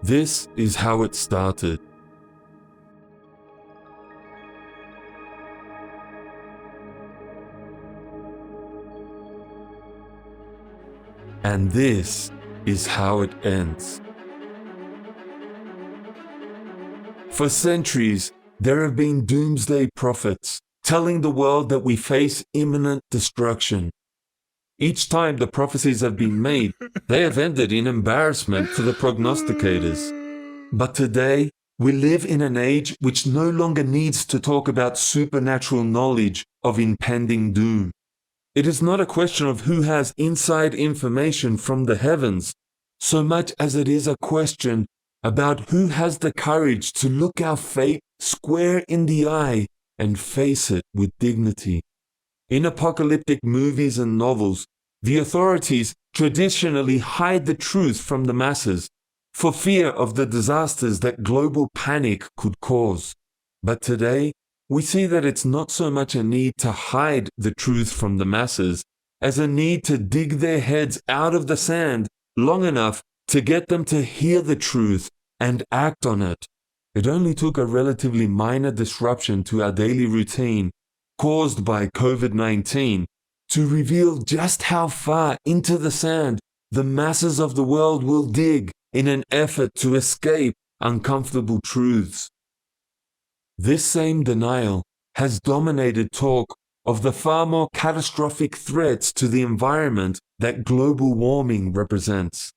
This is how it started. And this is how it ends. For centuries, there have been doomsday prophets telling the world that we face imminent destruction. Each time the prophecies have been made, they have ended in embarrassment for the prognosticators. But today, we live in an age which no longer needs to talk about supernatural knowledge of impending doom. It is not a question of who has inside information from the heavens, so much as it is a question about who has the courage to look our fate square in the eye and face it with dignity. In apocalyptic movies and novels, the authorities traditionally hide the truth from the masses for fear of the disasters that global panic could cause. But today, we see that it's not so much a need to hide the truth from the masses as a need to dig their heads out of the sand long enough to get them to hear the truth and act on it. It only took a relatively minor disruption to our daily routine caused by COVID-19 to reveal just how far into the sand the masses of the world will dig in an effort to escape uncomfortable truths. This same denial has dominated talk of the far more catastrophic threats to the environment that global warming represents.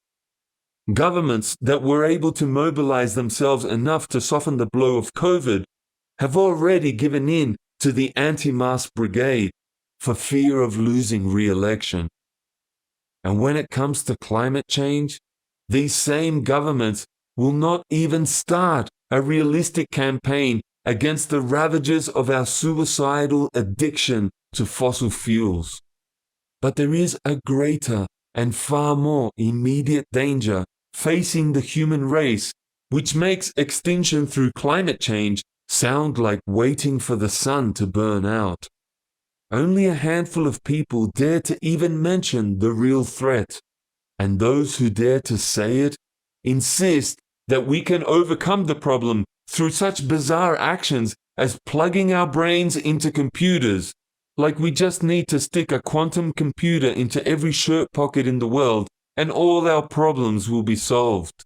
Governments that were able to mobilize themselves enough to soften the blow of COVID have already given in to the anti-mask brigade for fear of losing re-election. And when it comes to climate change, these same governments will not even start a realistic campaign against the ravages of our suicidal addiction to fossil fuels. But there is a greater and far more immediate danger facing the human race, which makes extinction through climate change sound like waiting for the sun to burn out. Only a handful of people dare to even mention the real threat, and those who dare to say it insist that we can overcome the problem through such bizarre actions as plugging our brains into computers, like we just need to stick a quantum computer into every shirt pocket in the world and all our problems will be solved.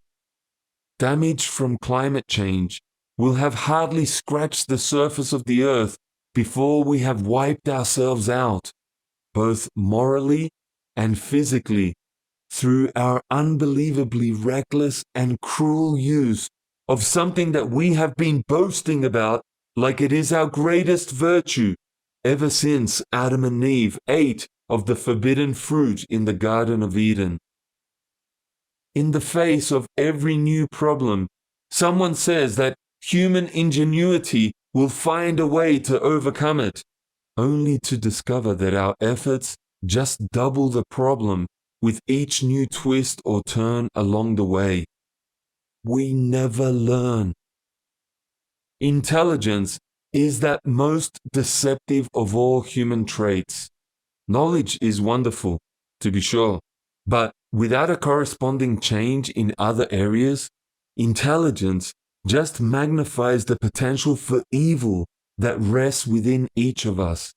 Damage from climate change will have hardly scratched the surface of the earth before we have wiped ourselves out, both morally and physically, through our unbelievably reckless and cruel use of something that we have been boasting about like it is our greatest virtue ever since Adam and Eve ate of the forbidden fruit in the Garden of Eden. In the face of every new problem, someone says that human ingenuity will find a way to overcome it, only to discover that our efforts just double the problem with each new twist or turn along the way. We never learn. Intelligence is that most deceptive of all human traits. Knowledge is wonderful, to be sure, but without a corresponding change in other areas, intelligence just magnifies the potential for evil that rests within each of us.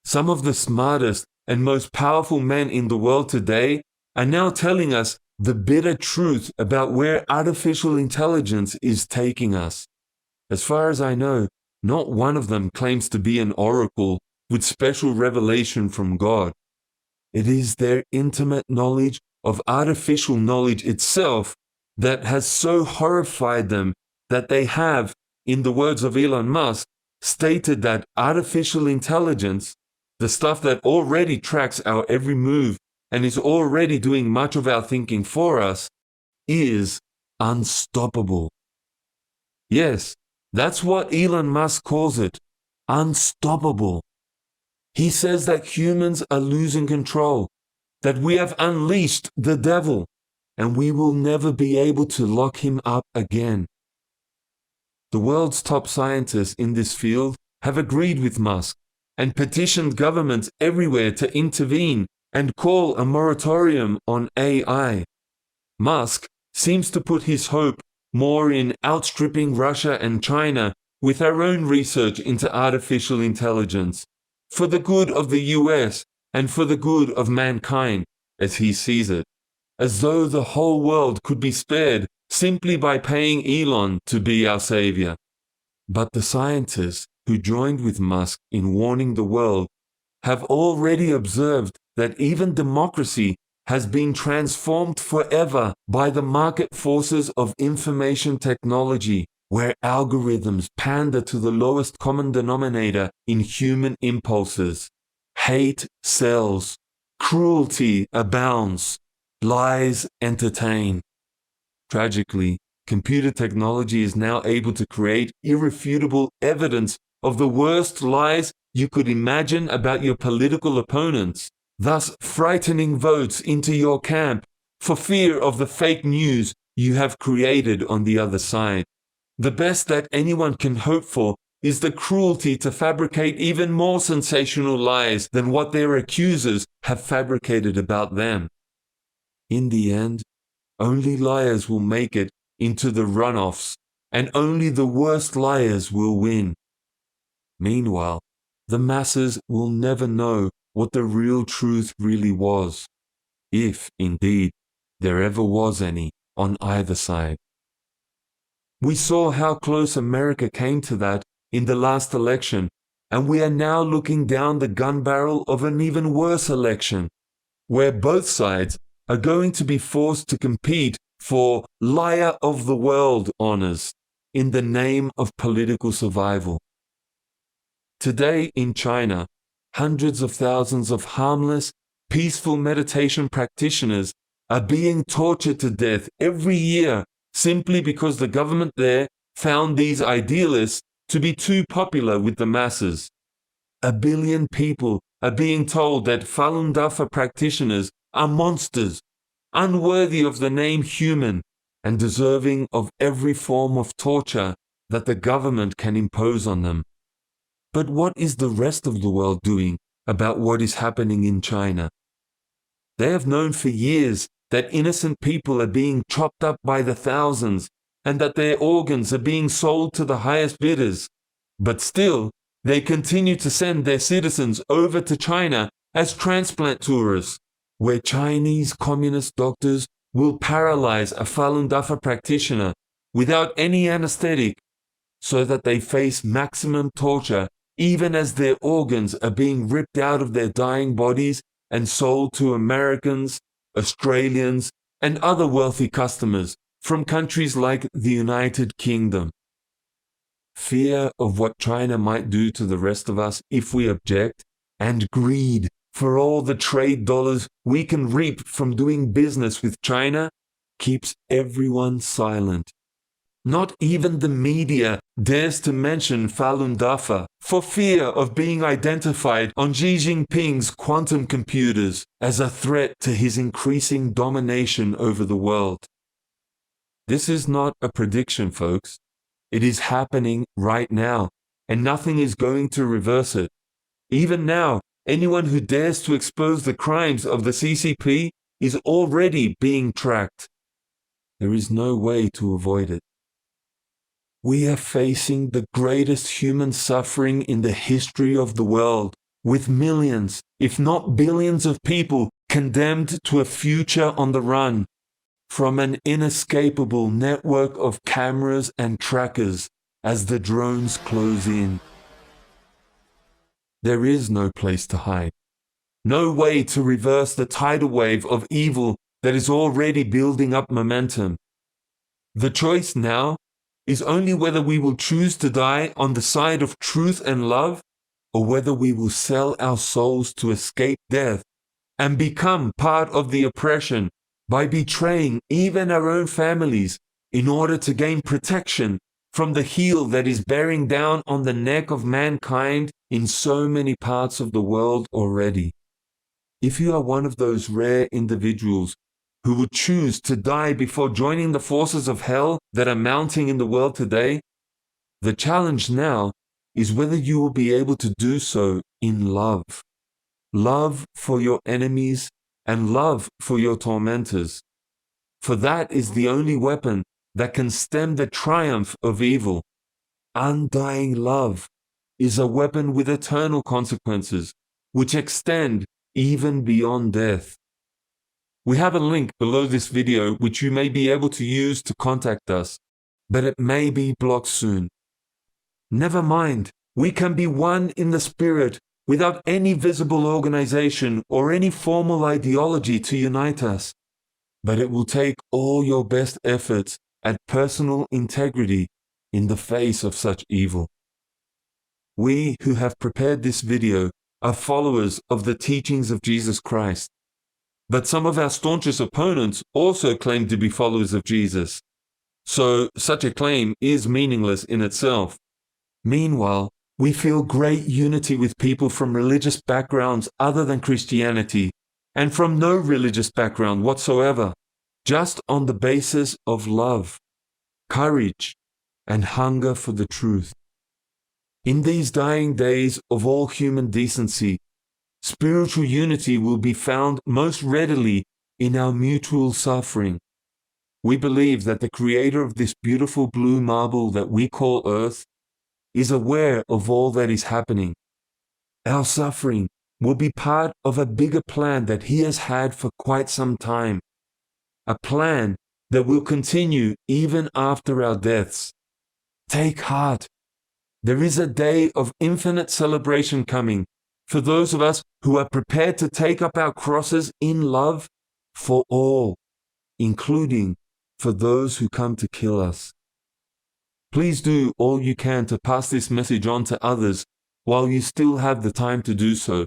Some of the smartest and most powerful men in the world today are now telling us the bitter truth about where artificial intelligence is taking us. As far as I know, not one of them claims to be an oracle with special revelation from God. It is their intimate knowledge of artificial knowledge itself that has so horrified them that they have, in the words of Elon Musk, stated that artificial intelligence, the stuff that already tracks our every move and is already doing much of our thinking for us, is unstoppable. Yes, that's what Elon Musk calls it, unstoppable. He says that humans are losing control, that we have unleashed the devil, and we will never be able to lock him up again. The world's top scientists in this field have agreed with Musk and petitioned governments everywhere to intervene and call a moratorium on AI. Musk seems to put his hope more in outstripping Russia and China with our own research into artificial intelligence, for the good of the US and for the good of mankind, as he sees it, as though the whole world could be spared simply by paying Elon to be our savior. But the scientists who joined with Musk in warning the world have already observed that even democracy has been transformed forever by the market forces of information technology, where algorithms pander to the lowest common denominator in human impulses. Hate sells, cruelty abounds, lies entertain. Tragically, computer technology is now able to create irrefutable evidence of the worst lies you could imagine about your political opponents, thus frightening votes into your camp for fear of the fake news you have created on the other side. The best that anyone can hope for is the cruelty to fabricate even more sensational lies than what their accusers have fabricated about them. In the end, only liars will make it into the runoffs, and only the worst liars will win. Meanwhile, the masses will never know what the real truth really was, if, indeed, there ever was any on either side. We saw how close America came to that in the last election, and we are now looking down the gun barrel of an even worse election, where both sides are going to be forced to compete for Liar of the World honors in the name of political survival. Today in China, hundreds of thousands of harmless, peaceful meditation practitioners are being tortured to death every year simply because the government there found these idealists to be too popular with the masses. 1 billion people are being told that Falun Dafa practitioners are monsters, unworthy of the name human, and deserving of every form of torture that the government can impose on them. But what is the rest of the world doing about what is happening in China? They have known for years that innocent people are being chopped up by the thousands and that their organs are being sold to the highest bidders. But still, they continue to send their citizens over to China as transplant tourists, where Chinese communist doctors will paralyze a Falun Dafa practitioner without any anesthetic, so that they face maximum torture even as their organs are being ripped out of their dying bodies and sold to Americans, Australians, and other wealthy customers from countries like the United Kingdom. Fear of what China might do to the rest of us if we object, and greed for all the trade dollars we can reap from doing business with China, keeps everyone silent. Not even the media dares to mention Falun Dafa for fear of being identified on Xi Jinping's quantum computers as a threat to his increasing domination over the world. This is not a prediction, folks. It is happening right now, and nothing is going to reverse it. Even now, anyone who dares to expose the crimes of the CCP is already being tracked. There is no way to avoid it. We are facing the greatest human suffering in the history of the world, with millions, if not billions of people condemned to a future on the run, from an inescapable network of cameras and trackers as the drones close in. There is no place to hide, no way to reverse the tidal wave of evil that is already building up momentum. The choice now is only whether we will choose to die on the side of truth and love, or whether we will sell our souls to escape death and become part of the oppression by betraying even our own families in order to gain protection from the heel that is bearing down on the neck of mankind in so many parts of the world already. If you are one of those rare individuals who would choose to die before joining the forces of hell that are mounting in the world today, the challenge now is whether you will be able to do so in love. Love for your enemies and love for your tormentors. For that is the only weapon that can stem the triumph of evil. Undying love is a weapon with eternal consequences, which extend even beyond death. We have a link below this video which you may be able to use to contact us, but it may be blocked soon. Never mind, we can be one in the Spirit without any visible organization or any formal ideology to unite us. But it will take all your best efforts at personal integrity in the face of such evil. We who have prepared this video are followers of the teachings of Jesus Christ. But some of our staunchest opponents also claim to be followers of Jesus. So such a claim is meaningless in itself. Meanwhile, we feel great unity with people from religious backgrounds other than Christianity, and from no religious background whatsoever, just on the basis of love, courage, and hunger for the truth. In these dying days of all human decency, spiritual unity will be found most readily in our mutual suffering. We believe that the creator of this beautiful blue marble that we call Earth is aware of all that is happening. Our suffering will be part of a bigger plan that he has had for quite some time. A plan that will continue even after our deaths. Take heart. There is a day of infinite celebration coming for those of us who are prepared to take up our crosses in love for all, including for those who come to kill us. Please do all you can to pass this message on to others while you still have the time to do so.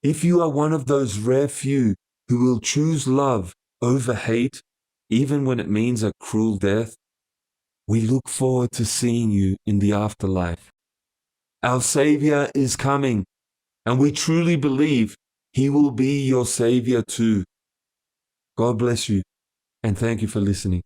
If you are one of those rare few who will choose love over hate, even when it means a cruel death, we look forward to seeing you in the afterlife. Our Savior is coming, and we truly believe He will be your Savior too. God bless you, and thank you for listening.